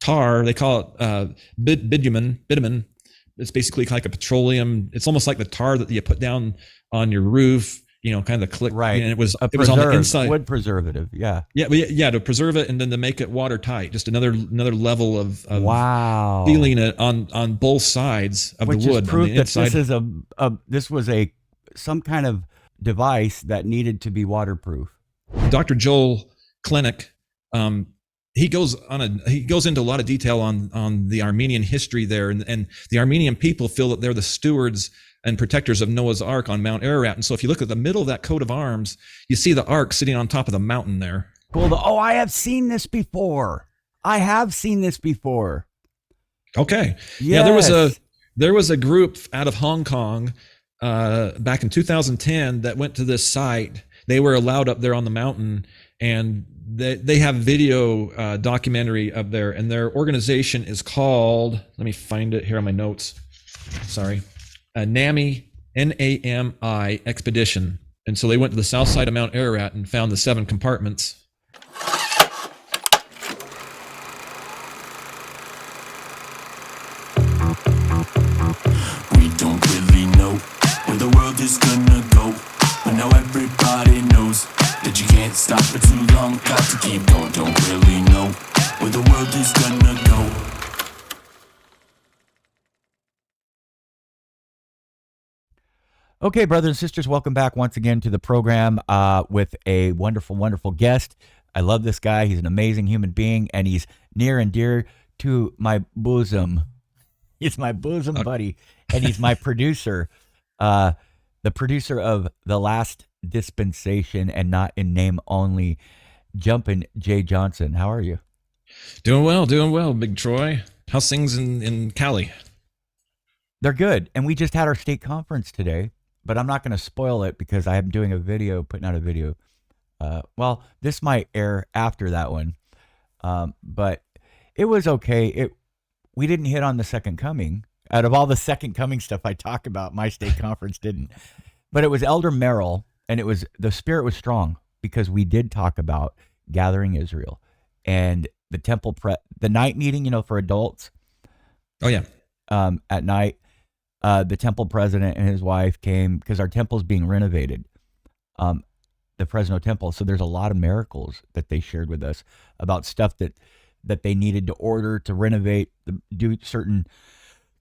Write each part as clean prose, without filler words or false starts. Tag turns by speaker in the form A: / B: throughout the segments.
A: tar. They call it bitumen. It's basically like a petroleum. It's almost like the tar that you put down on your roof. Kind of click.
B: Right.
A: And it was on the inside.
B: Wood preservative. Yeah.
A: Yeah, to preserve it and then to make it watertight. Just another level of
B: wow,
A: sealing it on both sides of the wood.
B: Which is proof
A: on the inside.
B: that this was some kind of device that needed to be waterproof.
A: Dr. Joel Klinik, he goes into a lot of detail on the Armenian history there, and the Armenian people feel that they're the stewards and protectors of Noah's Ark on Mount Ararat. And so if you look at the middle of that coat of arms, you see the Ark sitting on top of the mountain there.
B: Cool. I have seen this before.
A: Okay.
B: Yes.
A: Yeah, there was a group out of Hong Kong back in 2010 that went to this site. They were allowed up there on the mountain, and they have video documentary up there, and their organization is called, let me find it here on my notes. Sorry. NAMI, N-A-M-I expedition. And so they went to the south side of Mount Ararat and found the 7 compartments.
C: We don't really know where the world is gonna go, but now everybody knows that you can't stop for too long. Got to keep going. Don't really know where the world is gonna go.
B: Okay, brothers and sisters, welcome back once again to the program with a wonderful, wonderful guest. I love this guy. He's an amazing human being, and he's near and dear to my bosom. He's my bosom buddy, and he's my producer, the producer of The Last Dispensation, and not in name only, Jumpin' Jay Johnson. How are you?
A: Doing well, Big Troy. How's things in Cali?
B: They're good, and we just had our state conference today. But I'm not going to spoil it because I am doing putting out a video. Well, this might air after that one. But it was okay. We didn't hit on the second coming. Out of all the second coming stuff I talk about, my state conference didn't. But it was Elder Merrill, and the spirit was strong because we did talk about gathering Israel and the night meeting, for adults.
A: Oh, yeah.
B: At night. The temple president and his wife came because our temple's being renovated, the Fresno temple. So there's a lot of miracles that they shared with us about stuff that they needed to order to renovate, do certain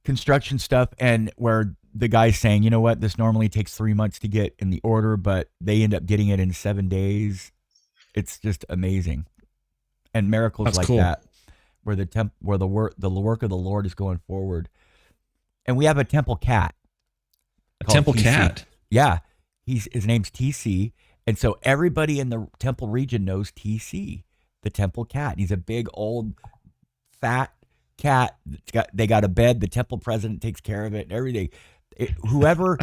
B: construction stuff. And where the guy's saying, you know what, this normally takes 3 months to get in the order, but they end up getting it in 7 days. It's just amazing. And miracles
A: That's
B: like
A: cool.
B: that, where the work of the Lord is going forward. And we have a temple cat.
A: A temple
B: TC.
A: cat?
B: Yeah. His name's TC. And so everybody in the temple region knows TC, the temple cat. He's a big, old, fat cat. They got a bed. The temple president takes care of it and everything. Whatever,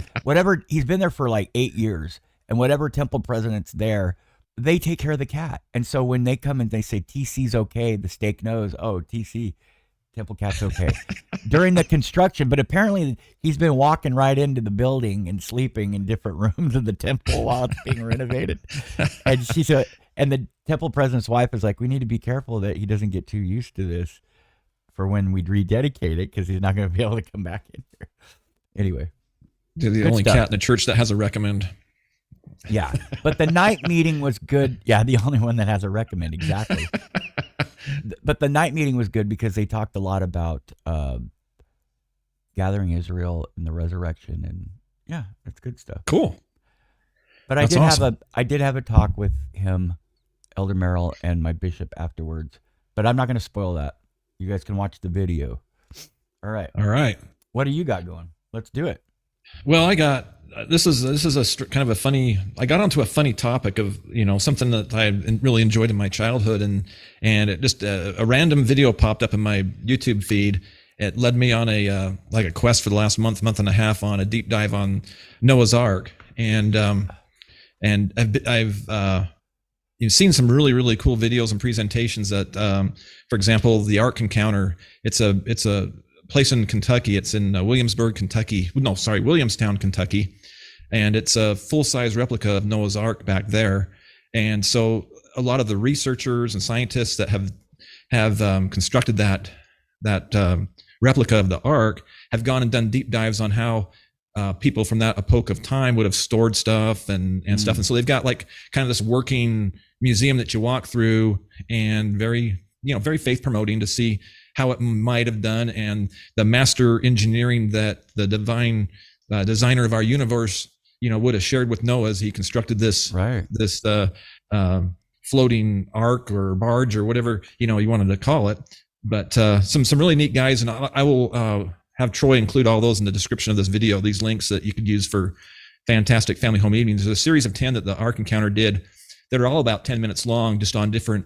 B: he's been there for like 8 years. And whatever temple president's there, they take care of the cat. And so when they come and they say, TC's okay, the stake knows, oh, TC, temple cat's okay. During the construction, but apparently he's been walking right into the building and sleeping in different rooms of the temple while it's being renovated. And and the temple president's wife is like, we need to be careful that he doesn't get too used to this for when we rededicate it, because he's not going to be able to come back in here. Anyway.
A: They're the only cat in the church that has a recommend.
B: Yeah. But the night meeting was good. Yeah, the only one that has a recommend. Exactly. But the night meeting was good because they talked a lot about gathering Israel and the resurrection, and yeah, it's good stuff.
A: Cool.
B: But
A: That's awesome.
B: I did have a talk with him, Elder Merrill, and my bishop afterwards. But I'm not going to spoil that. You guys can watch the video. All right. What do you got going? Let's do it.
A: Well, I got this is kind of a funny. I got onto a funny topic of something that I really enjoyed in my childhood, and it just a random video popped up in my YouTube feed. It led me on a quest for the last month and a half on a deep dive on Noah's Ark, and I've seen some really, really cool videos and presentations that, for example, the Ark Encounter. It's a place in Kentucky. It's in Williamstown, Kentucky. And it's a full-size replica of Noah's Ark back there. And so a lot of the researchers and scientists that have have constructed that replica of the ark have gone and done deep dives on how people from that epoch of time would have stored stuff and stuff. And so they've got like kind of this working museum that you walk through, and very faith promoting to see how it might have done, and the master engineering that the divine designer of our universe would have shared with Noah as he constructed this floating ark or barge or whatever you wanted to call it. But some really neat guys, and I will have Troy include all those in the description of this video, these links that you could use for fantastic family home evenings. There's a series of 10 that the Ark Encounter did that are all about 10 minutes long, just on different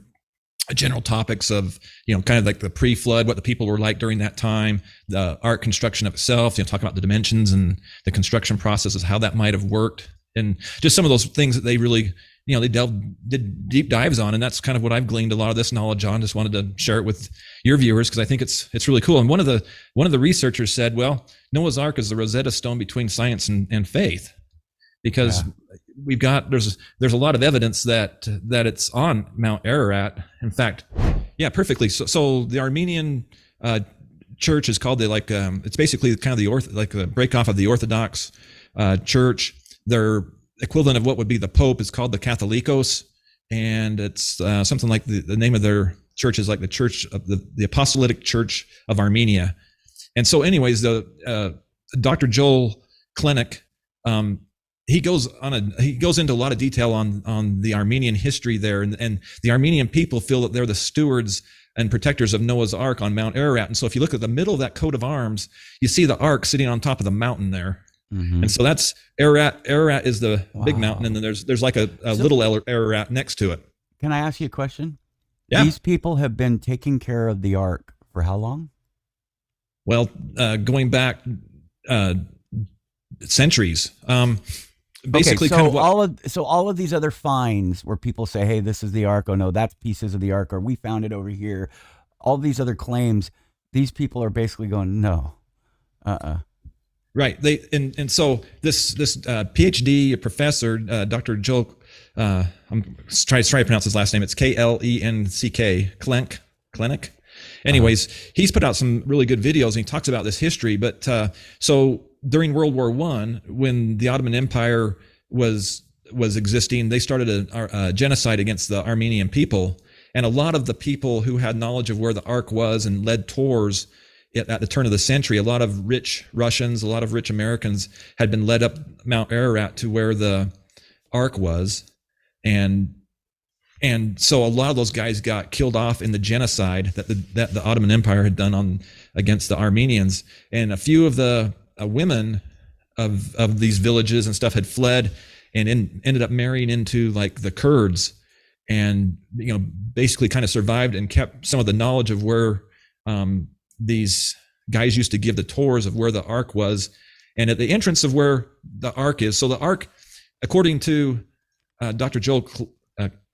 A: general topics of, kind of like the pre-flood, what the people were like during that time, the Ark construction of itself, talk about the dimensions and the construction processes, how that might have worked, and just some of those things that they really, they did deep dives on. And that's kind of what I've gleaned a lot of this knowledge on. Just wanted to share it with your viewers because I think it's really cool. And one of the researchers said, well, Noah's Ark is the Rosetta Stone between science and faith, because there's a lot of evidence that it's on Mount Ararat. In fact, perfectly. So the Armenian church is called it's basically kind of the break off of the Orthodox church. Their equivalent of what would be the Pope is called the Catholicos, and it's something like the name of their church is like the Church of the Apostolic Church of Armenia. And so, anyways, the Dr. Joel Klenek, he goes into a lot of detail on the Armenian history there, and the Armenian people feel that they're the stewards and protectors of Noah's Ark on Mount Ararat. And so, if you look at the middle of that coat of arms, you see the Ark sitting on top of the mountain there. Mm-hmm. And so that's Ararat. Ararat is the big mountain, and then there's like a little Ararat next to it.
B: Can I ask you a question?
A: Yeah.
B: These people have been taking care of the ark for how long?
A: Well, going back centuries. Basically,
B: okay, so all of these other finds where people say, "Hey, this is the ark," "Oh no, that's pieces of the ark," or "We found it over here." All these other claims, these people are basically going, "No,
A: Right. And so this PhD professor, Dr. Joel, I'm trying to pronounce his last name. It's Klenck, Klenek. Anyways, he's put out some really good videos, and he talks about this history. But so during World War I, when the Ottoman Empire was existing, they started a genocide against the Armenian people, and a lot of the people who had knowledge of where the Ark was and led tours at the turn of the century, a lot of rich Russians, a lot of rich Americans had been led up Mount Ararat to where the Ark was. And so a lot of those guys got killed off in the genocide that the Ottoman Empire had done against the Armenians. And a few of the women of these villages and stuff had fled and ended up marrying into like the Kurds, and basically kind of survived and kept some of the knowledge of where these guys used to give the tours of where the Ark was, and at the entrance of where the Ark is. So the Ark, according to Dr. Joel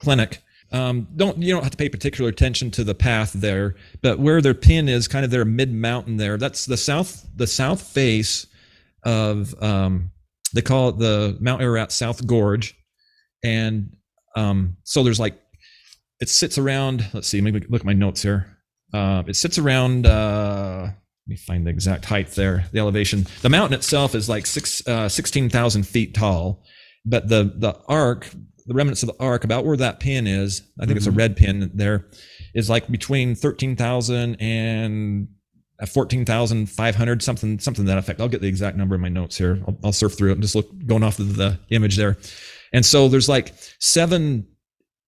A: Klenek, you don't have to pay particular attention to the path there, but where their pin is, kind of their mid mountain there, that's the south face of they call it the Mount Ararat South Gorge, and so there's it sits around. Let's see, maybe look at my notes here. It sits around, let me find the exact height there, the elevation. The mountain itself is like 16,000 feet tall, but the Ark, the remnants of the Ark, about where that pin is, I think it's a red pin there, is like between 13,000 and 14,500, something to that effect. I'll get the exact number in my notes here. I'll surf through it and just going off of the image there. And so there's like 7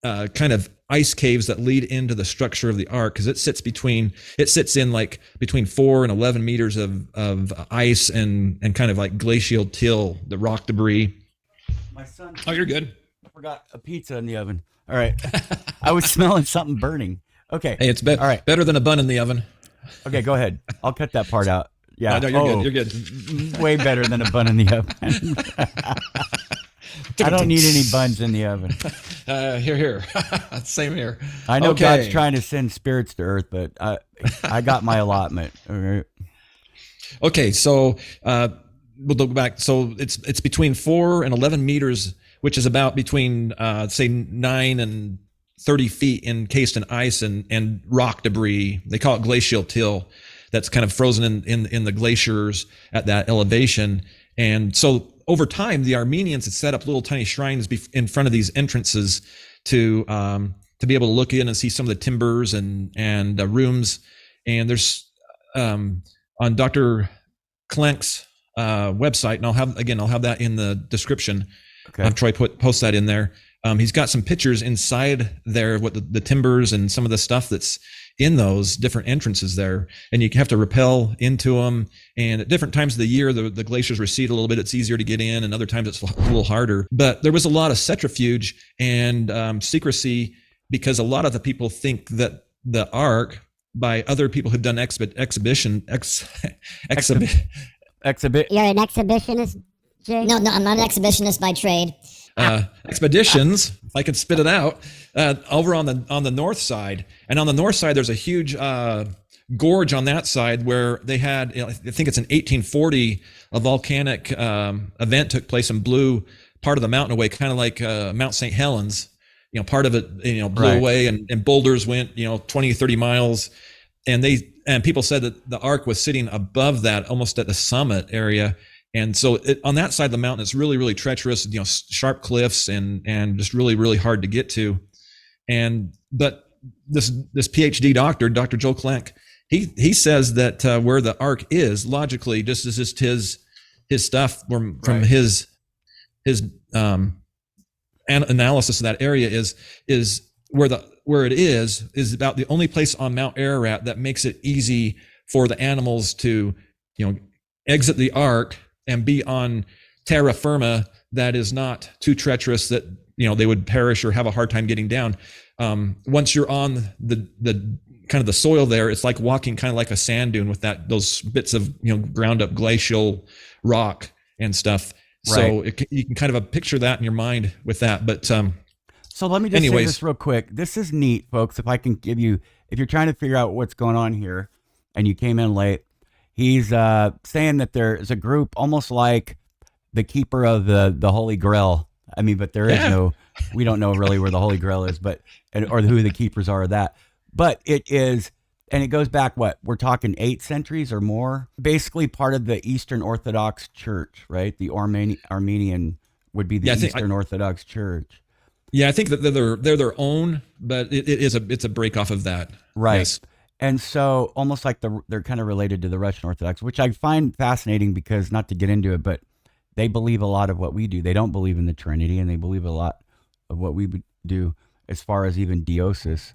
A: kind of ice caves that lead into the structure of the Ark, because it sits in like between 4 and 11 meters of ice and kind of like glacial till, the rock debris.
B: My son.
A: Oh, you're good.
B: I forgot a pizza in the oven. All right. I was smelling something burning. Okay.
A: Hey, it's
B: all right.
A: Better than a bun in the oven.
B: Okay, go ahead. I'll cut that part out. Yeah.
A: No, you're good. You're good.
B: Way better than a bun in the oven. I don't need any buns in the oven.
A: Here. Same here.
B: I know God's trying to send spirits to earth, but I got my allotment.
A: Okay, so we'll go back. So it's between 4 and 11 meters, which is about between say 9 and 30 feet encased in ice and rock debris. They call it glacial till. That's kind of frozen in the glaciers at that elevation. And so over time, the Armenians had set up little tiny shrines in front of these entrances to be able to look in and see some of the timbers and rooms. And there's on Dr. Klenk's website, and I'll have that in the description.
B: Okay.
A: Troy post that in there. He's got some pictures inside there, what the timbers and some of the stuff that's in those different entrances there, and you have to rappel into them. And at different times of the year, the glaciers recede a little bit. It's easier to get in, and other times it's a little harder. But there was a lot of centrifuge and secrecy, because a lot of the people think that the Ark, by other people who've done exhibition.
D: You're an exhibitionist, Jay?
E: No, I'm not an exhibitionist by trade.
A: Expeditions, if I can spit it out, over on the north side. And on the north side, there's a huge gorge on that side where they had, I think it's in 1840, a volcanic event took place and blew part of the mountain away, kind of like Mount St. Helens. Part of it, blew
B: Right.
A: away, and boulders went, 20, 30 miles. And people said that the Ark was sitting above that, almost at the summit area. And so on that side of the mountain, it's really, really treacherous, sharp cliffs and just really, really hard to get to. But this PhD doctor, Dr. Joel Klenk, he says that where the Ark is, logically, just as just his stuff from
B: Right.
A: his analysis of that area is where it is about the only place on Mount Ararat that makes it easy for the animals to, exit the Ark and be on terra firma that is not too treacherous that they would perish or have a hard time getting down. Once you're on the kind of the soil there, it's like walking kind of like a sand dune with those bits of ground up glacial rock and stuff. So you can kind of picture that in your mind with that. But
B: So let me just say
A: anyways.
B: this real quick. This is neat, folks. If I can give you, if you're trying to figure out what's going on here and you came in late, he's saying that there is a group almost like the keeper of the Holy Grail. I mean, but there is we don't know really where the Holy Grail is, or who the keepers are of that. But it is, and it goes back, we're talking 8 centuries or more. Basically part of the Eastern Orthodox Church, right? The Armenian would be the Eastern Orthodox Church.
A: Yeah, I think that they're their own, but it's a break off of that.
B: Right.
A: Yes.
B: And so almost like they're kind of related to the Russian Orthodox, which I find fascinating because, not to get into it, but they believe a lot of what we do. They don't believe in the Trinity, and they believe a lot of what we do as far as even theosis.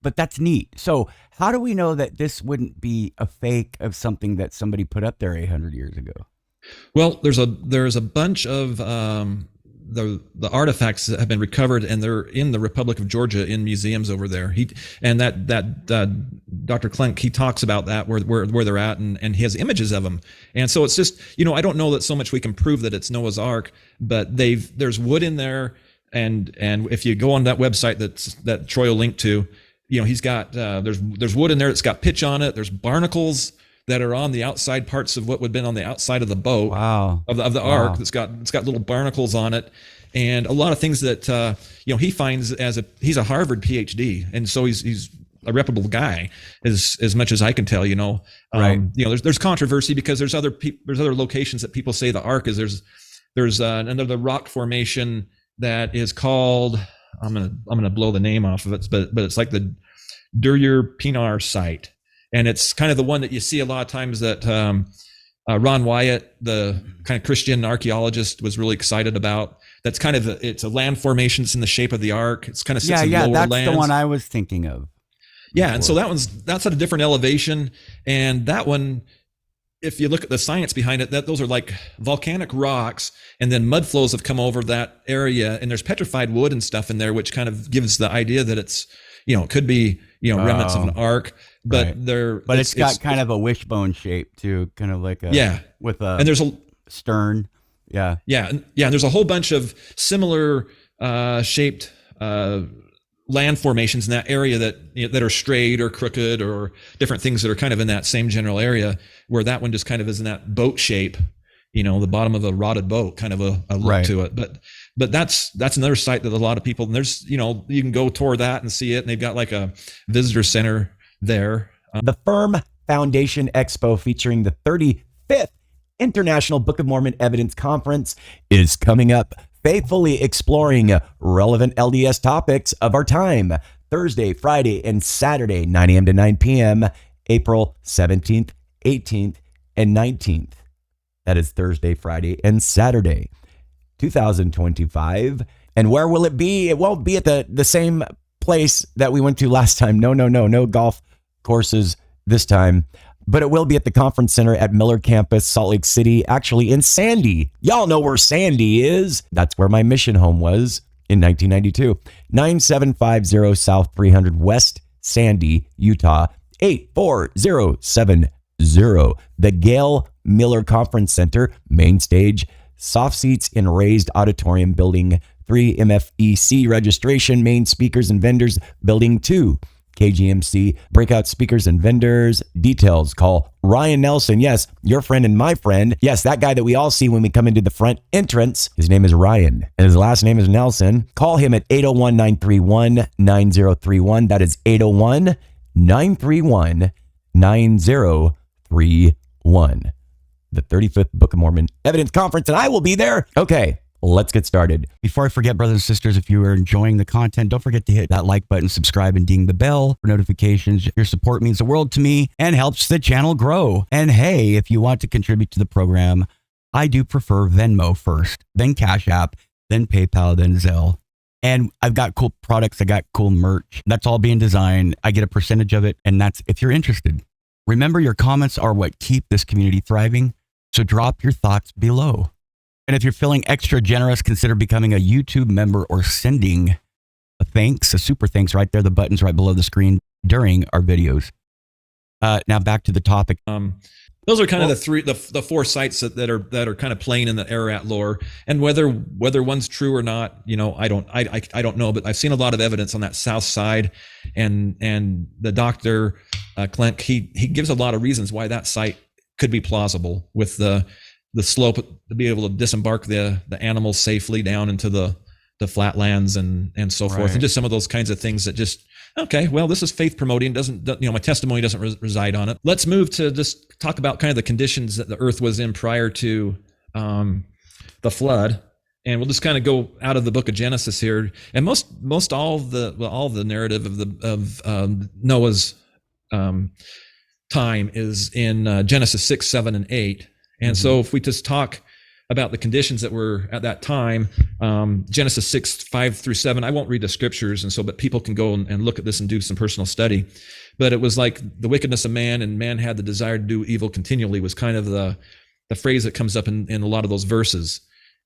B: But that's neat. So how do we know that this wouldn't be a fake of something that somebody put up there 800 years ago?
A: Well, there's a bunch of the artifacts that have been recovered, and they're in the Republic of Georgia in museums over there. Dr. Klenk, he talks about that where they're at, and he has images of them. And so it's just, I don't know that so much we can prove that it's Noah's Ark, but there's wood in there, and if you go on that website that Troy will link to, he's got there's wood in there that's got pitch on it. There's barnacles that are on the outside parts of what would have been on the outside of the boat.
B: Wow.
A: of the Ark. It's got little barnacles on it, and a lot of things that he finds he's a Harvard PhD, and so he's a reputable guy as much as I can tell.
B: Right.
A: There's controversy because there's other locations that people say the Ark is. There's another rock formation that is called, I'm gonna blow the name off of it, but it's like the Duryer Pinar site. And it's kind of the one that you see a lot of times that Ron Wyatt, the kind of Christian archaeologist, was really excited about. That's kind of it's a land formation. It's in the shape of the Ark. It's kind of sits in lower
B: that's
A: lands.
B: the one I was thinking of.
A: Yeah, and so that's at a different elevation. And that one, if you look at the science behind it, those are like volcanic rocks, and then mud flows have come over that area, and there's petrified wood and stuff in there, which kind of gives the idea that it's it could be remnants of an Ark. But
B: right. It's got kind of a wishbone shape too, kind of like with a
A: and there's a
B: stern. Yeah.
A: And there's a whole bunch of similar shaped land formations in that area that are straight or crooked or different things that are kind of in that same general area, where that one just kind of is in that boat shape, the bottom of a rotted boat, kind of a look to it. But that's another site that a lot of people, and there's, you can go tour that and see it. And they've got like a visitor center there.
B: The Firm Foundation Expo, featuring the 35th International Book of Mormon Evidence Conference, is coming up, faithfully exploring relevant LDS topics of our time. Thursday, Friday, and Saturday, 9 a.m. to 9 p.m., April 17th, 18th, and 19th. That is Thursday, Friday, and Saturday, 2025. And where will it be? It won't be at the same place that we went to last time. No golf courses this time. But it will be at the conference center at Miller Campus, Salt Lake City, actually in Sandy. Y'all know where Sandy is. That's where my mission home was in 1992. 9750 South 300 West Sandy, Utah, 84070. The Gail Miller Conference Center, main stage, soft seats in raised auditorium, building 3, MFEC registration, main speakers and vendors, building 2, KGMC, breakout speakers and vendors. Details, call Ryan Nelson. Yes, your friend and my friend. Yes, that guy that we all see when we come into the front entrance. His name is Ryan and his last name is Nelson. Call him at 801-931-9031. That is 801-931-9031. The 35th Book of Mormon Evidence Conference, and I will be there. Okay, let's get started.
F: Before I forget, brothers and sisters, if you are enjoying the content, don't forget to hit that like button, subscribe, and ding the bell for notifications. Your support means the world to me and helps the channel grow. And hey, if you want to contribute to the program, I do prefer Venmo first, then Cash App, then PayPal, then Zelle. And I've got cool products. I got cool merch. That's all being designed. I get a percentage of it, and that's if you're interested. Remember, your comments are what keep this community thriving, so drop your thoughts below. And if you're feeling extra generous, consider becoming a YouTube member or sending a super thanks right there. The button's right below the screen during our videos. Now back to the topic.
A: Those are kind of the four sites that are kind of playing in the Ararat lore, and whether one's true or not, I don't know. But I've seen a lot of evidence on that south side, and the doctor Clint, he gives a lot of reasons why that site could be plausible, with the slope to be able to disembark the animals safely down into the flatlands and so forth, and just some of those kinds of things that just, okay, well, this is faith promoting, my testimony doesn't reside on it. Let's move to just talk about kind of the conditions that the earth was in prior to the flood, and we'll just kind of go out of the book of Genesis here. And most all the narrative of Noah's time is in Genesis 6, 7, and 8. And so if we just talk about the conditions that were at that time, Genesis 6, 5 through 7, I won't read the scriptures, but people can go and look at this and do some personal study. But it was like the wickedness of man, and man had the desire to do evil continually, was kind of the phrase that comes up in a lot of those verses.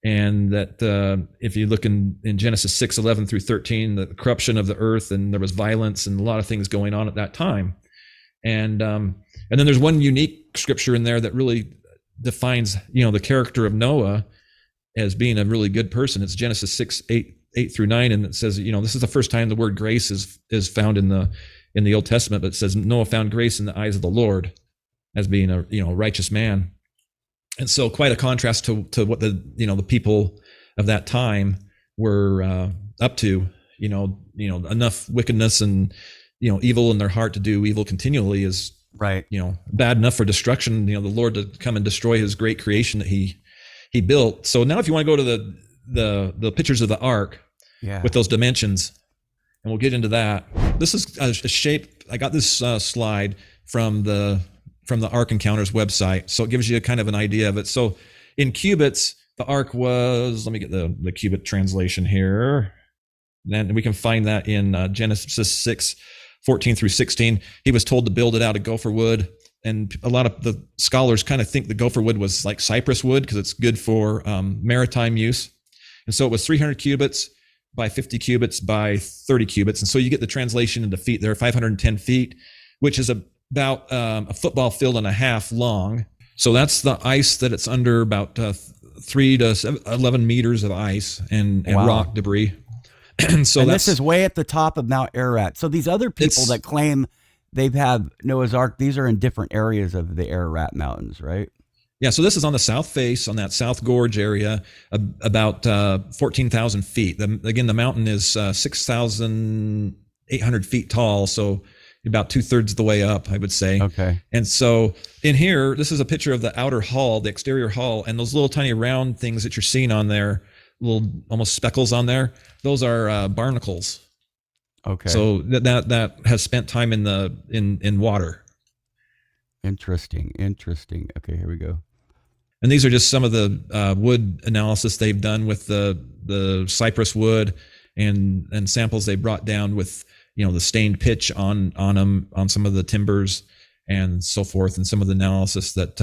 A: And that if you look in Genesis 6, 11 through 13, the corruption of the earth, and there was violence and a lot of things going on at that time. And then there's one unique scripture in there that really defines, the character of Noah as being a really good person. It's Genesis 6, 8 through 9, and it says, this is the first time the word grace is found in the Old Testament, but it says Noah found grace in the eyes of the Lord as being a righteous man. And so quite a contrast to what the people of that time were up to. Enough wickedness and evil in their heart to do evil continually is bad enough for destruction, the Lord to come and destroy his great creation that he built. So now if you want to go to the pictures of the ark with those dimensions, and we'll get into that. This is a shape. I got this slide from the Ark Encounters website, so it gives you kind of an idea of it. So in cubits, the ark was, let me get the cubit translation here, and we can find that in Genesis 6, 14 through 16. He was told to build it out of gopher wood, and a lot of the scholars kind of think the gopher wood was like cypress wood because it's good for maritime use. And so it was 300 cubits by 50 cubits by 30 cubits. And so you get the translation into feet there, 510 feet, which is about a football field and a half long. So that's the ice that it's under, about 3 to 11 meters of ice and rock debris. And
B: this is way at the top of Mount Ararat. So these other people that claim they've had Noah's Ark, these are in different areas of the Ararat Mountains, right?
A: Yeah, so this is on the south face, on that South Gorge area, about 14,000 feet. Again, the mountain is 6,800 feet tall, so about 2/3 of the way up, I would say.
F: Okay.
A: And so in here, this is a picture of the outer hull, the exterior hull, and those little tiny round things that you're seeing on there, little almost speckles on there, those are barnacles.
F: Okay.
A: So that has spent time in water.
F: Interesting. Okay, here we go.
A: And these are just some of the wood analysis they've done with the cypress wood and samples they brought down with the stained pitch on them, on some of the timbers and so forth, and some of the analysis that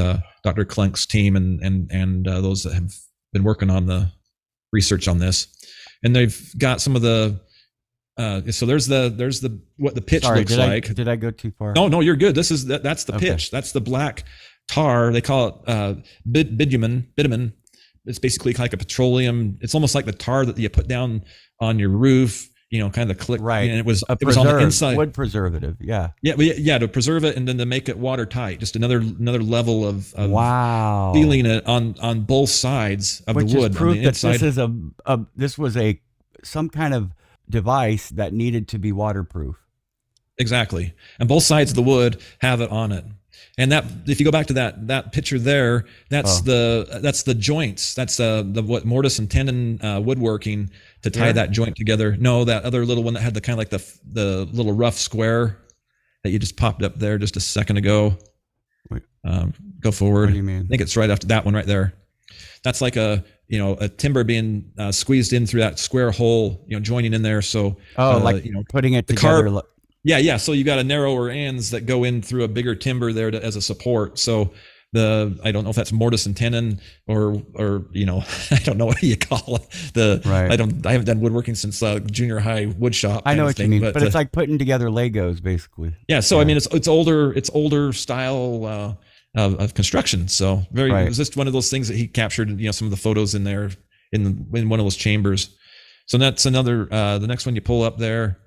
A: Dr. Klenk's team and those that have been working on the research on this. And they've got some of the so there's the what the pitch looks like.
F: Did I go too far?
A: No, you're good. That's the
F: Okay.
A: pitch. That's the black tar. They call it bitumen. It's basically like a petroleum. It's almost like the tar that you put down on your roof, kind of click.
F: Right.
A: And it was
F: A
A: on the inside.
F: wood preservative. Yeah.
A: Yeah, to preserve it and then to make it watertight. Just another level of
F: Wow.
A: sealing it on both sides of
F: Which
A: the wood.
F: is proof
A: on the
F: that
A: inside.
F: this was some kind of device that needed to be waterproof.
A: Exactly. And both sides of the wood have it on it. And that, if you go back to that picture there, that's the joints. That's the what mortise and tenon woodworking to tie
F: Here?
A: that joint together. No, that other little one that had the kind of like the little rough square that you just popped up there just a second ago.
F: Wait.
A: Go forward.
F: What do you mean?
A: I think it's right after that one right there. That's like a timber being squeezed in through that square hole, joining in there. So
F: putting it
A: the
F: together.
A: Yeah. So you got a narrower ends that go in through a bigger timber there as a support. So I don't know if that's mortise and tenon or I don't know what you call it.
F: Right.
A: I haven't done woodworking since junior high wood shop.
F: I know what you mean, but it's
A: like
F: like putting together Legos, basically.
A: yeah. So I mean, it's older style of construction. So it was just one of those things that he captured. Some of the photos in there in one of those chambers. So that's another. The next one you pull up there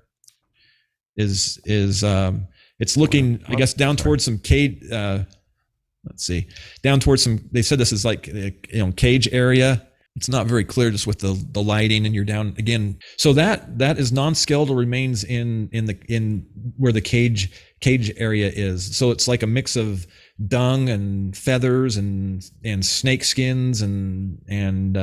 A: is it's looking, I guess, down towards some cage. Let's see, down towards some. They said this is like cage area. It's not very clear just with the lighting, and you're down again. So that is non-skeletal remains in where the cage area is. So it's like a mix of dung and feathers and snake skins and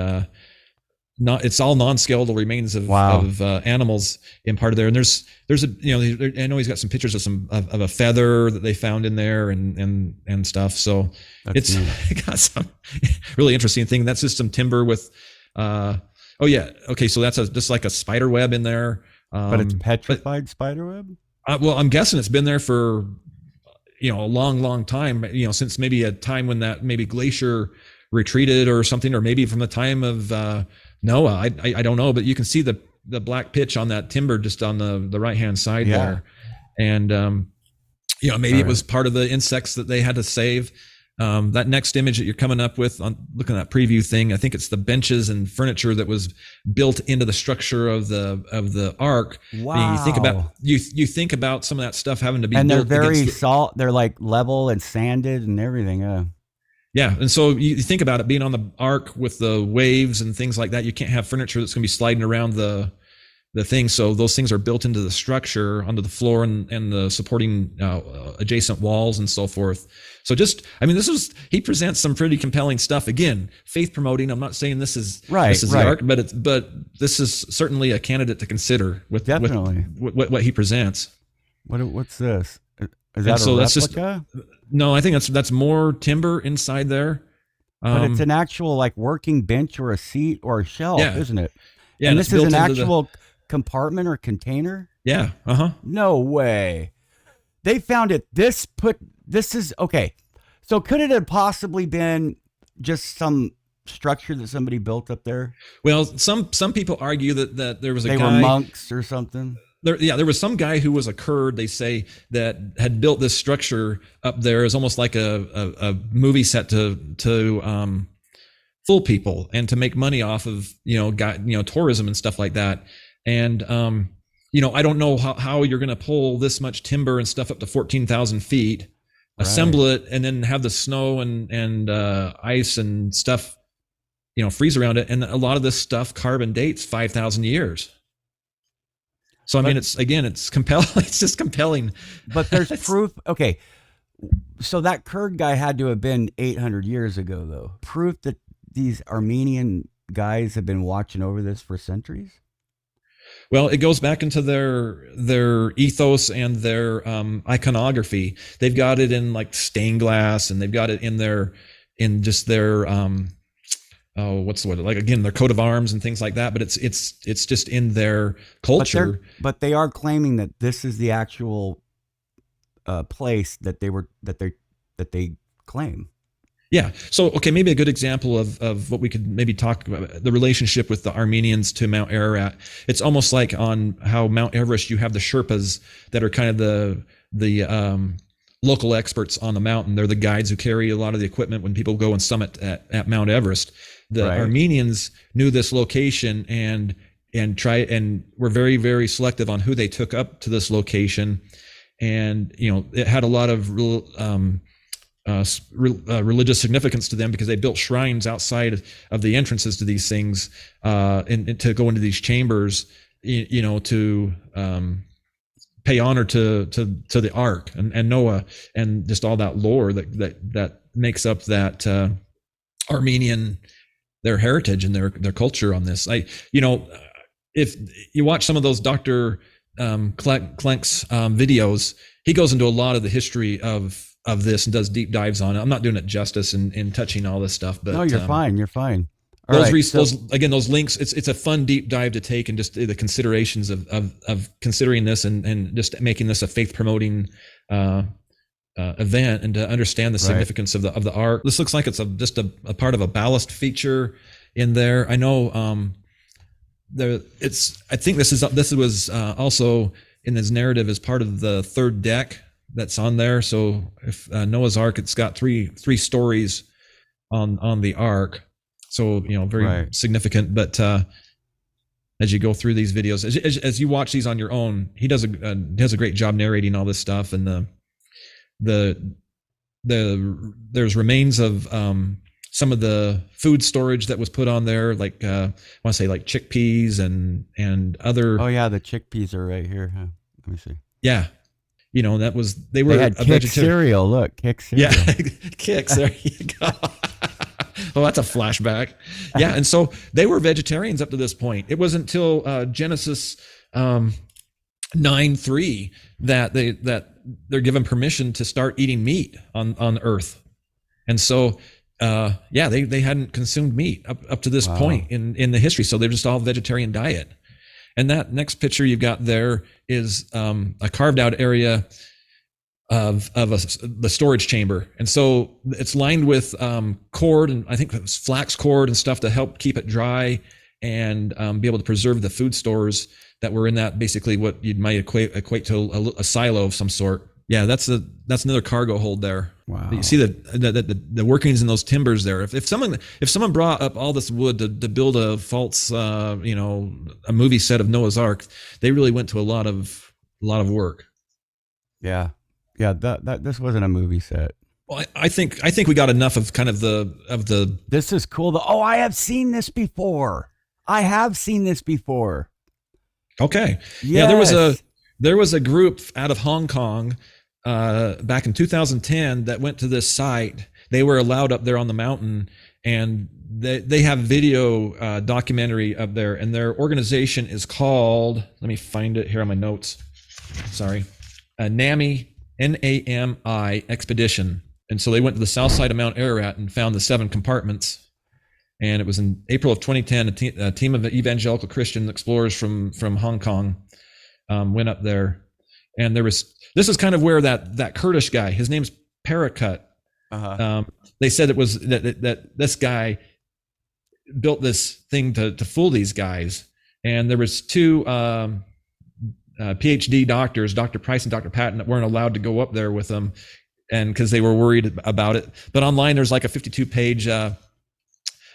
A: not. It's all non-skeletal remains of animals in part of there. And there's a I know he's got some pictures of a feather that they found in there and stuff. So
F: That's
A: it got some really interesting thing. That's just some timber with okay, so that's just like a spider web in there.
F: But it's petrified spider web?
A: Well, I'm guessing it's been there for a long time, since maybe a time when that maybe glacier retreated or something, or maybe from the time of Noah. I don't know, but you can see the black pitch on that timber just on the right hand side there, and maybe it was part of the insects that they had to save. That next image that you're coming up with on looking at that preview thing, I think it's the benches and furniture that was built into the structure of the ark.
F: Wow.
A: And you think about some of that stuff having to be
F: And they're
A: built
F: very
A: against
F: salt. They're like level and sanded and everything.
A: Yeah, and so you think about it being on the ark with the waves and things like that. You can't have furniture that's going to be sliding around the thing. So those things are built into the structure, onto the floor and the supporting adjacent walls and so forth. So he presents some pretty compelling stuff. Again, faith promoting. I'm not saying this is the ark, but this is certainly a candidate to consider with
F: Definitely.
A: with what he presents.
F: What's this? Is that a replica?
A: No, I think that's more timber inside there.
F: But it's an actual like working bench or a seat or a shelf, isn't it?
A: Yeah,
F: and this is an actual compartment or container?
A: Yeah.
F: No way. They found it. This is okay. So could it have possibly been just some structure that somebody built up there?
A: Well, some people argue that there was a guy.
F: They were monks or something.
A: There was some guy who was a Kurd, they say, that had built this structure up there as almost like a movie set to fool people and to make money off of tourism and stuff like that. And I don't know how you're going to pull this much timber and stuff up to 14,000 feet. assemble it, and then have the snow and ice and stuff, freeze around it. And a lot of this stuff carbon dates 5,000 years. So I mean, it's compelling. It's just compelling.
F: But there's proof. Okay, so that Kurd guy had to have been 800 years ago, though. Proof that these Armenian guys have been watching over this for centuries.
A: Well, it goes back into their ethos and their iconography. They've got it in like stained glass, and they've got it in their what's the word? Like, again, their coat of arms and things like that. But it's just in their culture.
F: But they are claiming that this is the actual place that they claim.
A: Yeah. So, okay, maybe a good example of what we could maybe talk about, the relationship with the Armenians to Mount Ararat. It's almost like on how Mount Everest, you have the Sherpas that are kind of the local experts on the mountain. They're the guides who carry a lot of the equipment when people go and summit at Mount Everest. The Armenians knew this location and were very, very selective on who they took up to this location. And, it had a lot of religious significance to them, because they built shrines outside of the entrances to these things, and to go into these chambers, to pay honor to the Ark and Noah, and just all that lore that makes up that Armenian, their heritage and their culture on this. If you watch some of those Dr. Klenk's videos, he goes into a lot of the history of this and does deep dives on it. I'm not doing it justice in touching all this stuff, but
F: no, you're fine. You're fine.
A: Those links, it's a fun deep dive to take, and just the considerations of considering this and just making this a faith promoting event, and to understand the significance of the Ark. This looks like it's just a part of a ballast feature in there. I know I think this was also in his narrative as part of the third deck that's on there. So if Noah's Ark, it's got three stories on the Ark. So, very significant. But as you go through these videos, as you watch these on your own, he does a great job narrating all this stuff. And there's remains of some of the food storage that was put on there, like I want to say like chickpeas and other.
F: Oh yeah, the chickpeas are right here. Huh? Let me see.
A: Yeah. They
F: had Kick cereal. Look, Kick cereal.
A: Yeah, Kicks. There you go. Oh, that's a flashback. Yeah, and so they were vegetarians up to this point. It wasn't until Genesis 9:3 that they're given permission to start eating meat on Earth, and so they hadn't consumed meat up to this point in the history. So they're just all vegetarian diet. And that next picture you've got there is a carved out area of the storage chamber. And so it's lined with cord, and I think it was flax cord and stuff to help keep it dry and be able to preserve the food stores that were in that, basically what you might equate to a silo of some sort. Yeah, that's another cargo hold there.
F: Wow.
A: You see the workings in those timbers there. If someone brought up all this wood to build a false a movie set of Noah's Ark, they really went to a lot of work.
F: Yeah. Yeah, that this wasn't a movie set.
A: Well, I think we got enough of kind of the
F: This is cool. Oh, I have seen this before.
A: Okay.
F: Yes.
A: Yeah, there was a group out of Hong Kong back in 2010 that went to this site. They were allowed up there on the mountain, and they have video documentary up there, and their organization is called, let me find it here on my notes. Sorry. NAMI, NAMI Expedition. And so they went to the south side of Mount Ararat and found the 7 compartments. And it was in April of 2010, a team of evangelical Christian explorers from Hong Kong went up there. And this is kind of where that Kurdish guy, his name's Parakut.
F: Uh-huh.
A: They said it was that this guy built this thing to fool these guys. And there was 2 PhD doctors, Dr. Price and Dr. Patton, that weren't allowed to go up there with them, and because they were worried about it. But online, there's like a 52-page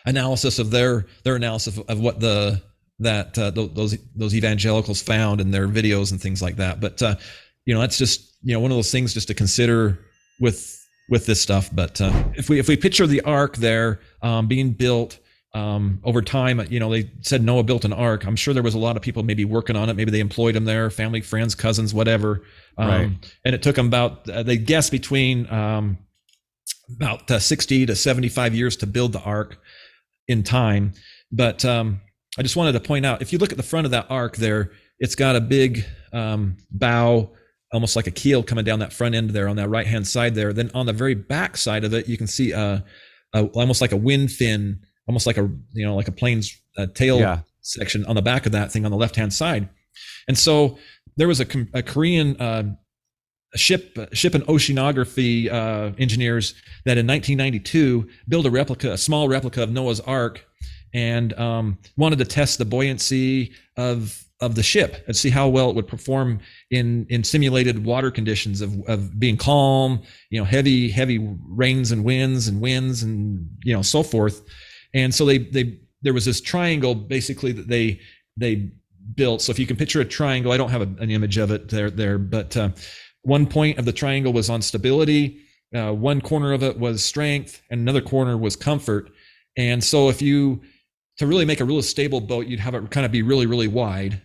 A: analysis of their analysis of what those evangelicals found in their videos and things like that. But that's just one of those things just to consider with this stuff. But if we picture the ark there being built over time, they said Noah built an ark. I'm sure there was a lot of people maybe working on it. Maybe they employed him there, family, friends, cousins, whatever.
B: Right.
A: And it took them about they guess between about 60 to 75 years to build the ark in time. But I just wanted to point out, if you look at the front of that ark there, it's got a big bow, almost like a keel coming down that front end there on that right hand side there. Then on the very back side of it, you can see almost like a wind fin, almost like like a plane's tail section on the back of that thing on the left hand side. And so there was a Korean ship and oceanography engineers that in 1992 built a small replica of Noah's Ark, and wanted to test the buoyancy of the ship and see how well it would perform in simulated water conditions of being calm, heavy rains and winds and so forth. And so there was this triangle basically that they built. So if you can picture a triangle, I don't have an image of it there, but one point of the triangle was on stability, one corner of it was strength, and another corner was comfort. And so to really make a really stable boat, you'd have it kind of be really, really wide,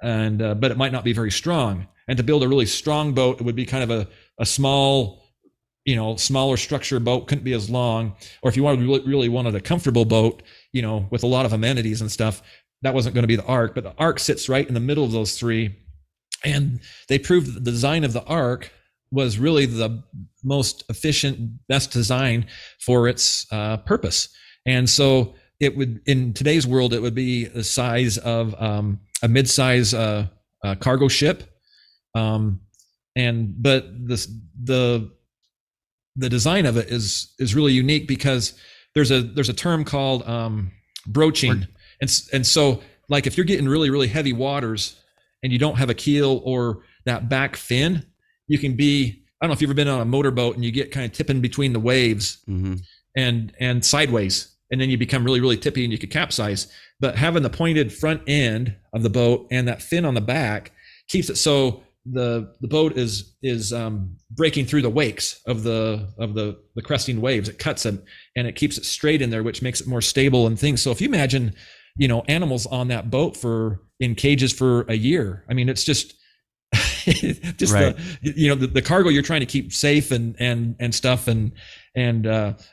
A: and but it might not be very strong. And to build a really strong boat, it would be kind of a small, smaller structure boat, couldn't be as long. Or if you really wanted a comfortable boat, with a lot of amenities and stuff, that wasn't going to be the Ark. But the Ark sits right in the middle of those three. And they proved that the design of the Ark was really the most efficient, best design for its purpose. And so it would, in today's world, it would be the size of a mid-size cargo ship. But the design of it is really unique because there's a term called broaching, and so like if you're getting really, really heavy waters and you don't have a keel or that back fin, you can be, I don't know if you've ever been on a motorboat and you get kind of tipping between the waves and sideways, and then you become really, really tippy and you could capsize. But having the pointed front end of the boat and that fin on the back keeps it so the boat is breaking through the wakes of the cresting waves. It cuts it and it keeps it straight in there, which makes it more stable and things. So if you imagine, animals on that boat in cages for a year, I mean, it's just right. The cargo you're trying to keep safe and stuff, and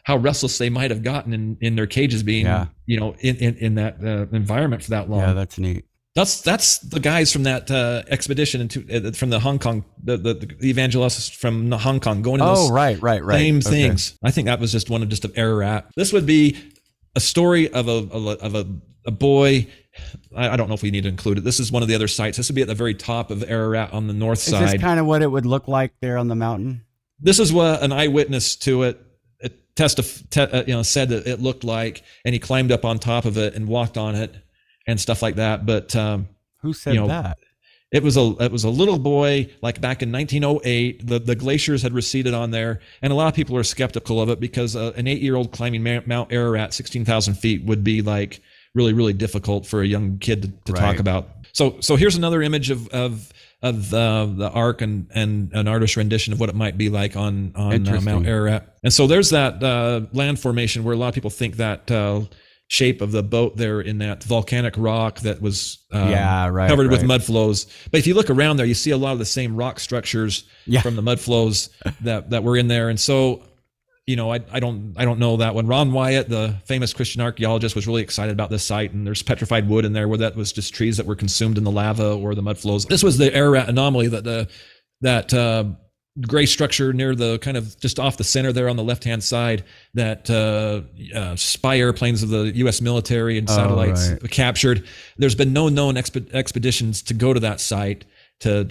A: how restless they might have gotten in their cages being in that environment for that long.
F: Yeah, that's neat.
A: That's the guys from that expedition from the Hong Kong, the evangelists from Hong Kong going into those
F: right.
A: same things. I think that was just one of Ararat. This would be a story of a boy. I don't know if we need to include it. This is one of the other sites. This would be at the very top of Ararat on the north side.
F: Is this kind of what it would look like there on the mountain?
A: This is what an eyewitness to it said that it looked like, and he climbed up on top of it and walked on it and stuff like that. But
F: who said that?
A: It was a little boy, like back in 1908. The glaciers had receded on there, and a lot of people are skeptical of it because an 8-year-old climbing Mount Ararat, 16,000 feet, would be like really, really difficult for a young kid to talk about. So here's another image of the Ark and an artist's rendition of what it might be like on Mount Ararat. And so there's that land formation where a lot of people think that shape of the boat there in that volcanic rock that was covered with mud flows. But if you look around there, you see a lot of the same rock structures from the mud flows that were in there. And so, I don't know that one. Ron Wyatt, the famous Christian archaeologist, was really excited about this site, and there's petrified wood in there where that was just trees that were consumed in the lava or the mud flows. This was the Ararat anomaly, that gray structure near the kind of just off the center there on the left-hand side that spy airplanes of the U.S. military and satellites captured. There's been no known expeditions to go to that site to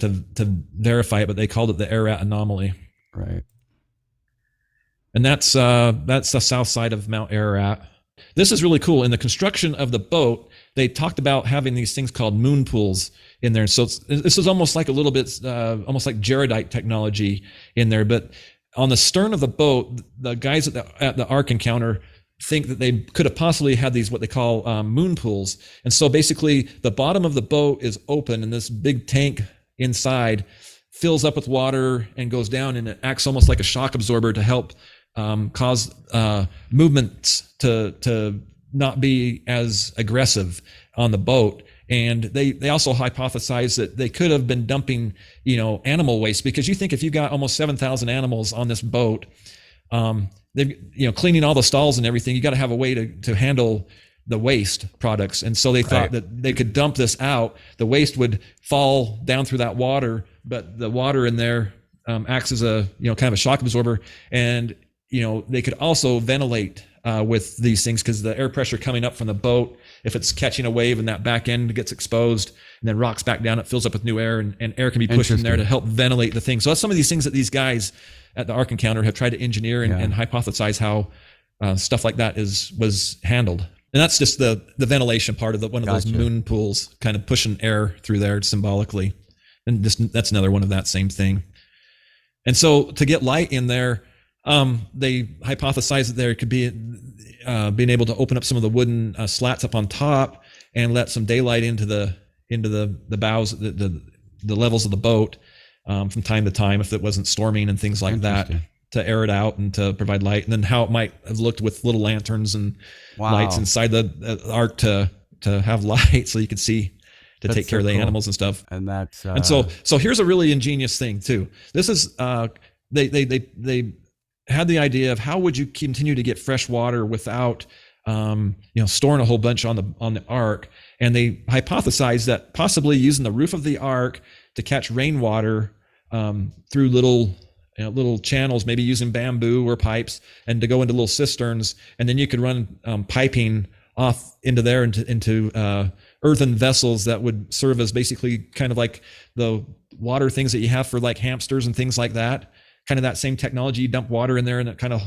A: verify it, but they called it the Ararat anomaly.
F: Right.
A: And that's the south side of Mount Ararat. This is really cool. In the construction of the boat, they talked about having these things called moon pools in there. So this is almost like a little bit, almost like jaredite technology in there. But on the stern of the boat, the guys at the Ark Encounter think that they could have possibly had these what they call moon pools. And so basically, the bottom of the boat is open, and this big tank inside fills up with water and goes down, and it acts almost like a shock absorber to help cause movements to not be as aggressive on the boat. And they also hypothesized that they could have been dumping, animal waste, because you think if you got almost 7,000 animals on this boat, they cleaning all the stalls and everything, you got to have a way to handle the waste products. And so they thought that they could dump this out. The waste would fall down through that water, but the water in there acts as a kind of a shock absorber. And they could also ventilate with these things, because the air pressure coming up from the boat, if it's catching a wave and that back end gets exposed and then rocks back down, it fills up with new air, and air can be pushed in there to help ventilate the thing. So that's some of these things that these guys at the Ark Encounter have tried to engineer and hypothesize how stuff like that was handled. And that's just the ventilation part of one of those moon pools, kind of pushing air through there symbolically. And that's another one of that same thing. And so to get light in there, they hypothesized that there could be being able to open up some of the wooden slats up on top and let some daylight into the bows, the levels of the boat from time to time if it wasn't storming and things like that, to air it out and to provide light. And then how it might have looked with little lanterns and lights inside the ark to have light so you could see, to take care of the animals and stuff.
F: And that's
A: and so here's a really ingenious thing too. This is they had the idea of how would you continue to get fresh water without storing a whole bunch on the ark. And they hypothesized that possibly using the roof of the ark to catch rainwater through little channels, maybe using bamboo or pipes, and to go into little cisterns, and then you could run piping off into there into earthen vessels that would serve as basically kind of like the water things that you have for like hamsters and things like that. Kind of that same technology, you dump water in there and it kind of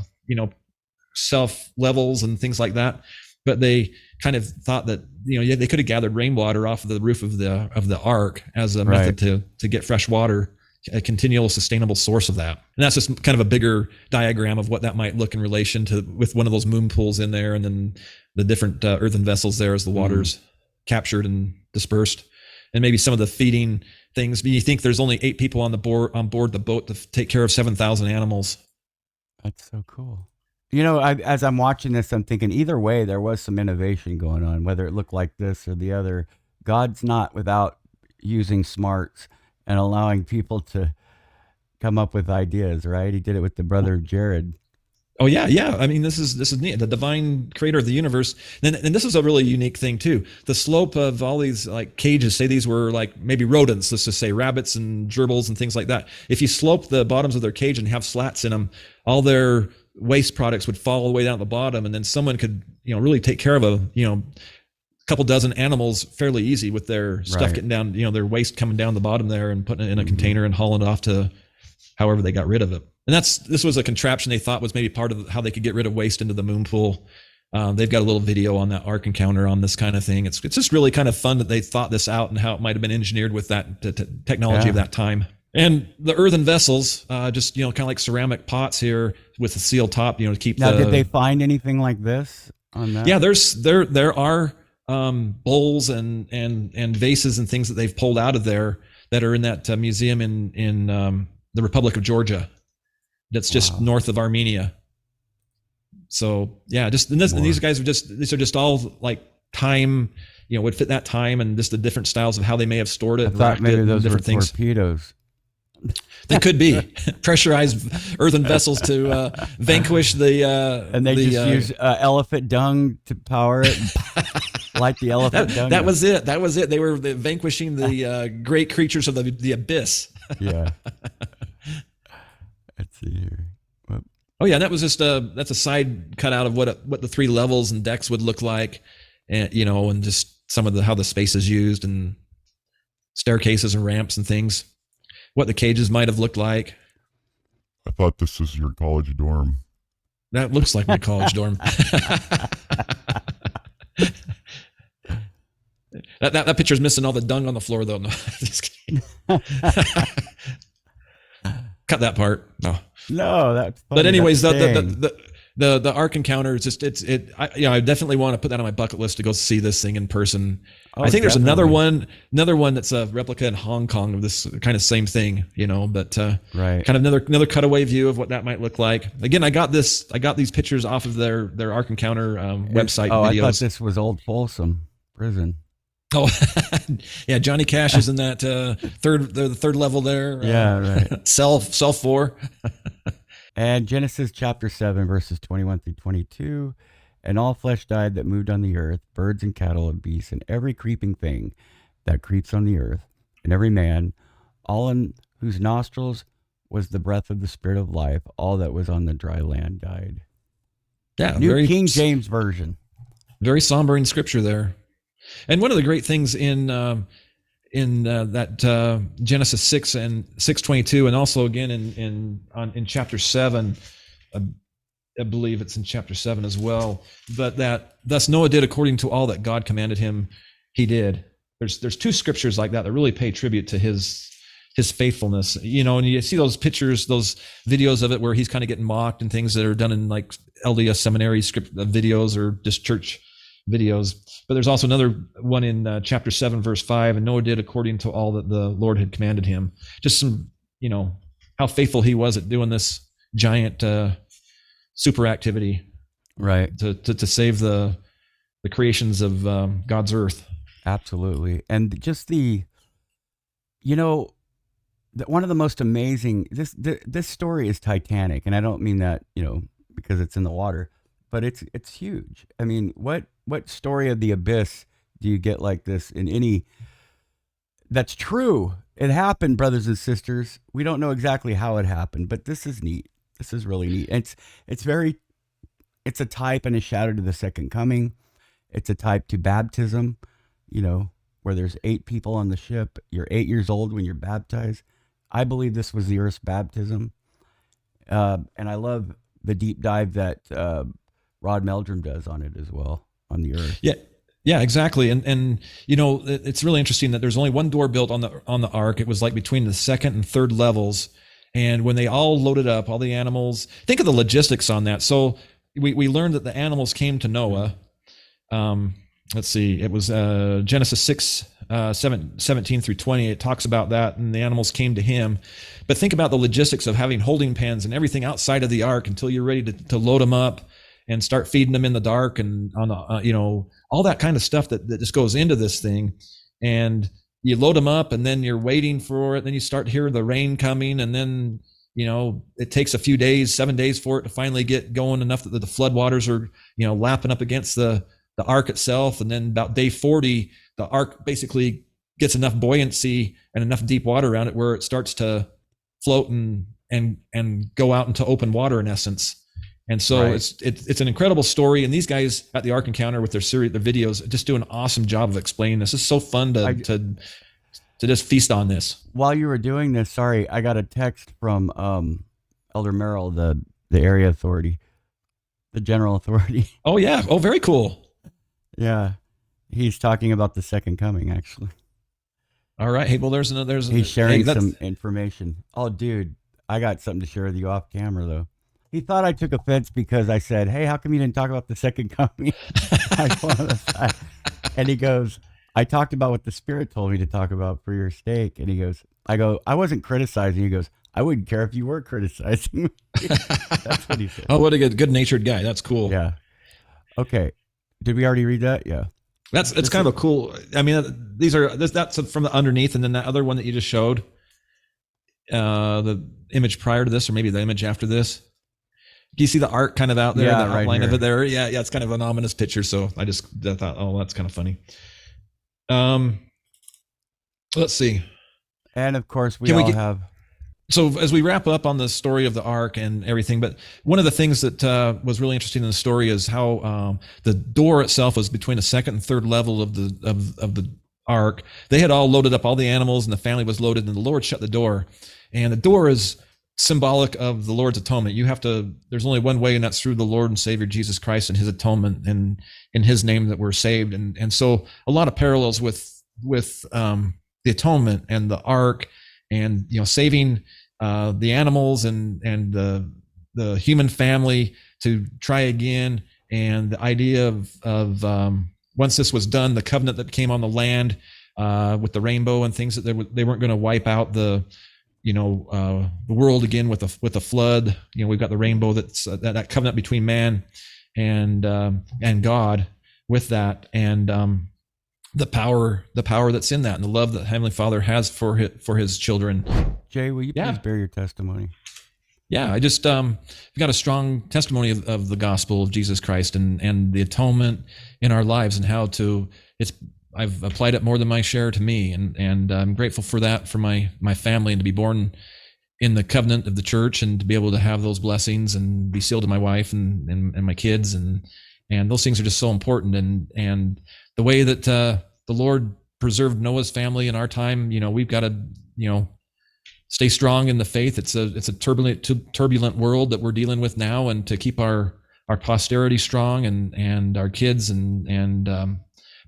A: self levels and things like that. But they kind of thought that they could have gathered rainwater off of the roof of the ark as a method to get fresh water, a continual sustainable source of that. And that's just kind of a bigger diagram of what that might look in relation to with one of those moon pools in there, and then the different earthen vessels there as the water's captured and dispersed, and maybe some of the feeding things. But you think there's only 8 people on board the boat to take care of 7,000 animals.
F: That's so cool. As I'm watching this, I'm thinking either way, there was some innovation going on, whether it looked like this or the other. God's not without using smarts and allowing people to come up with ideas, right? He did it with the brother Jared.
A: Oh yeah. I mean, this is neat. The divine creator of the universe. And this is a really unique thing too. The slope of all these like cages, say these were like maybe rodents, let's just say rabbits and gerbils and things like that. If you slope the bottoms of their cage and have slats in them, all their waste products would fall all the way down at the bottom, and then someone could really take care of a couple dozen animals fairly easy with their stuff getting down, their waste coming down the bottom there and putting it in a container and hauling it off to however they got rid of it. And this was a contraption they thought was maybe part of how they could get rid of waste into the moon pool. They've got a little video on that Ark Encounter on this kind of thing. It's just really kind of fun that they thought this out and how it might have been engineered with that technology of that time. And the earthen vessels, just kind of like ceramic pots here with a sealed top, to keep.
F: Now, did they find anything like this on that? Yeah,
A: there are bowls and vases and things that they've pulled out of there that are in that museum in the Republic of Georgia. That's just north of Armenia. So yeah, and these guys these are just all like time, would fit that time, and just the different styles of how they may have stored it.
F: I thought maybe those
A: different
F: were
A: things.
F: Torpedoes.
A: They could be pressurized earthen vessels to vanquish the.
F: And they just use elephant dung to power it, like the elephant dung.
A: That was it. They were vanquishing the great creatures of the abyss.
F: Yeah. Let's see here. Whoop.
A: Oh yeah, that was just that's a side cut out of what the 3 levels and decks would look like, and and just some of how the space is used, and staircases and ramps and things. What the cages might have looked like.
G: I thought this was your college dorm.
A: That looks like my college dorm. That picture's missing all the dung on the floor, though. No, just kidding. Cut that part. No,
F: that's funny.
A: But anyways, the Ark encounter is just I definitely want to put that on my bucket list to go see this thing in person.
B: Oh,
A: I think there's
B: definitely.
A: another one that's a replica in Hong Kong of this kind of same thing, but
B: Right.
A: kind of another cutaway view of what that might look like. Again, I got these pictures off of their Ark Encounter website
B: Oh, I thought
A: videos.
B: this was Old Folsom Prison.
A: Oh, yeah, Johnny Cash is in that the third level there.
B: Yeah, right.
A: Cell 4.
B: And Genesis chapter 7, verses 21 through 22. And all flesh died that moved on the earth, birds and cattle and beasts, and every creeping thing that creeps on the earth, and every man, all in whose nostrils was the breath of the Spirit of life, all that was on the dry land died.
A: Yeah,
B: New King James Version.
A: very somber in scripture there. And one of the great things in that Genesis 6 and 6:22, and also again in chapter 7, I believe it's in chapter 7 as well, but that thus Noah did according to all that God commanded him, he did. There's two scriptures like that really pay tribute to his faithfulness, and you see those pictures, those videos of it where he's kind of getting mocked and things that are done in like LDS seminary script videos or just church videos. But there's also another one in chapter 7, verse 5, and Noah did according to all that the Lord had commanded him. Just some, how faithful he was at doing this giant super activity,
B: Right.
A: to save the creations of God's earth.
B: Absolutely. And just one of the most amazing, this story is Titanic. And I don't mean that, because it's in the water, but it's huge. I mean, what story of the abyss do you get like this in any, that's true. It happened, brothers and sisters. We don't know exactly how it happened, but this is neat. This is really neat. It's a type and a shadow to the second coming. It's a type to baptism, where there's 8 people on the ship. You're 8 years old when you're baptized. I believe this was the earth's baptism. And I love the deep dive that Rod Meldrum does on it as well, on the earth.
A: Yeah, exactly. And it's really interesting that there's only one door built on the ark. It was like between the second and third levels. And when they all loaded up, all the animals, think of the logistics on that. So we learned that the animals came to Noah. Let's see, it was Genesis 6, 17 through 20. It talks about that, and the animals came to him. But think about the logistics of having holding pens and everything outside of the ark until you're ready to load them up and start feeding them in the dark, and on all that kind of stuff that just goes into this thing. And you load them up, and then you're waiting for it. Then you start to hear the rain coming, and then it takes a few days, 7 days for it to finally get going enough that the floodwaters are lapping up against the ark itself. And then about day 40, the ark basically gets enough buoyancy and enough deep water around it where it starts to float and go out into open water in essence. And so
B: Right.
A: it's an incredible story. And these guys at the Ark Encounter with their videos just do an awesome job of explaining this. It's so fun to just feast on this.
B: While you were doing this, sorry, I got a text from Elder Merrill, the area authority, the general authority.
A: Oh yeah. Oh, very cool.
B: Yeah. He's talking about the second coming, actually.
A: All right. Hey, well,
B: He's sharing some information. Oh, dude, I got something to share with you off camera, though. He thought I took offense because I said, hey, how come you didn't talk about the second coming? And he goes, I talked about what the Spirit told me to talk about for your steak. And he goes, I wasn't criticizing. He goes, I wouldn't care if you were criticizing me. That's what he said.
A: Oh, what a good-natured guy. That's cool.
B: Yeah. Okay. Did we already read that? Yeah.
A: It's kind of a cool. I mean, that's from the underneath, and then that other one that you just showed, the image prior to this, or maybe the image after this. Do you see the art kind of out there?
B: Yeah,
A: the
B: right
A: outline
B: here.
A: of it there. Yeah. It's kind of an ominous picture. So I thought, oh, that's kind of funny. Let's see.
B: And of course, we
A: Can we
B: all
A: get-
B: have.
A: So as we wrap up on the story of the ark and everything, but one of the things that was really interesting in the story is how the door itself was between the second and third level of the ark. They had all loaded up all the animals, and the family was loaded, and the Lord shut the door. And the door is symbolic of the Lord's atonement. There's only one way, and that's through the Lord and Savior Jesus Christ and his atonement, and in his name that we're saved. And so a lot of parallels with the atonement and the ark, and saving the animals and the human family to try again. And the idea of once this was done, the covenant that came on the land with the rainbow and things, that they weren't going to wipe out the world again with a flood. We've got the rainbow, that's that covenant between man and God with that, and the power that's in that, and the love that Heavenly Father has for his children.
F: Jay, will you please bear your testimony?
A: Yeah, I just got a strong testimony of the gospel of Jesus Christ and the atonement in our lives, and how I've applied it more than my share to me, and I'm grateful for that, for my family, and to be born in the covenant of the church, and to be able to have those blessings and be sealed to my wife and my kids, and those things are just so important. And the way that the Lord preserved Noah's family in our time, we've got to stay strong in the faith. It's a turbulent world that we're dealing with now, and to keep our posterity strong, and our kids, and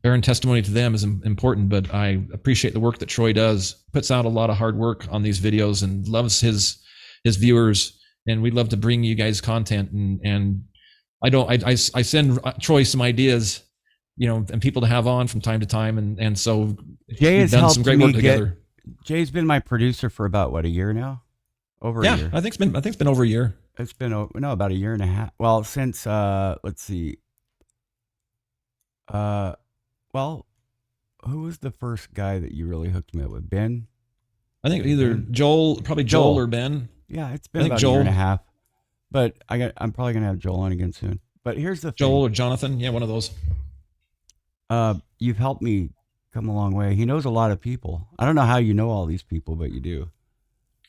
A: bearing testimony to them is important. But I appreciate the work that Troy does. Puts out a lot of hard work on these videos, and loves his viewers. And we'd love to bring you guys content. And I send Troy some ideas, and people to have on from time to time. And so
F: Jay has
A: done
F: helped
A: some great
F: me
A: work together.
F: Jay's been my producer for about a year now? Over a year.
A: I think it's been over a year.
F: It's been about a year and a half. Well, since let's see. Well, who was the first guy that you really hooked me up with? Ben?
A: I think either Joel or Ben.
F: Yeah, it's been about a year and a half. But I'm probably gonna have Joel on again soon. But here's the thing.
A: Joel or Jonathan, yeah, one of those.
F: You've helped me come a long way. He knows a lot of people. I don't know how you know all these people, but you do.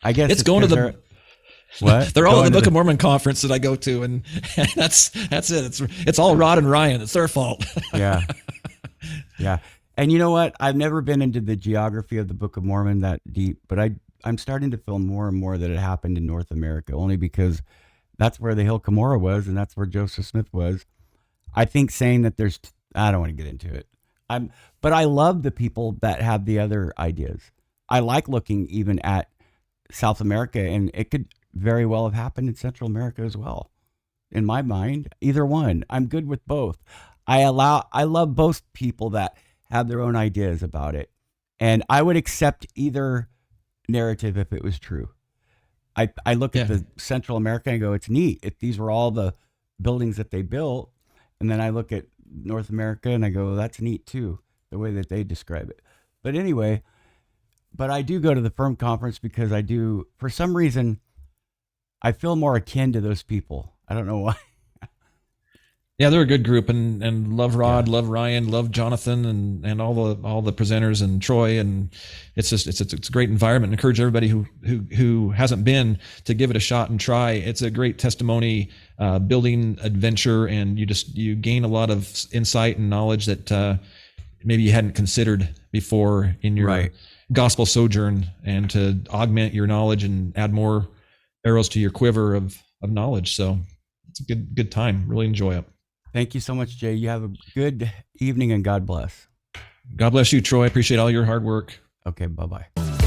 F: I guess
A: it's going to the
F: what?
A: They're all at the Book of Mormon conference that I go to, and that's it. It's all Rod and Ryan. It's their fault.
F: Yeah. Yeah. And you know what? I've never been into the geography of the Book of Mormon that deep, but I'm starting to feel more and more that it happened in North America, only because that's where the Hill Cumorah was, and that's where Joseph Smith was. I think saying that I don't want to get into it. But I love the people that have the other ideas. I like looking even at South America, and it could very well have happened in Central America as well. In my mind, either one. I'm good with both. I love both people that have their own ideas about it. And I would accept either narrative if it was true. I look at the Central America and go, it's neat. If these were all the buildings that they built. And then I look at North America and I go, well, that's neat too, the way that they describe it. But anyway, I do go to the Firm Conference because for some reason, I feel more akin to those people. I don't know why.
A: Yeah, they're a good group, and love Rod, love Ryan, love Jonathan, and all the presenters, and Troy, and it's a great environment. Encourage everybody who hasn't been to give it a shot and try. It's a great testimony building adventure, and you gain a lot of insight and knowledge that maybe you hadn't considered before in your gospel sojourn, and to augment your knowledge and add more arrows to your quiver of knowledge. So it's a good time. Really enjoy it.
F: Thank you so much, Jay. You have a good evening, and God bless.
A: God bless you, Troy. I appreciate all your hard work.
F: Okay, bye-bye.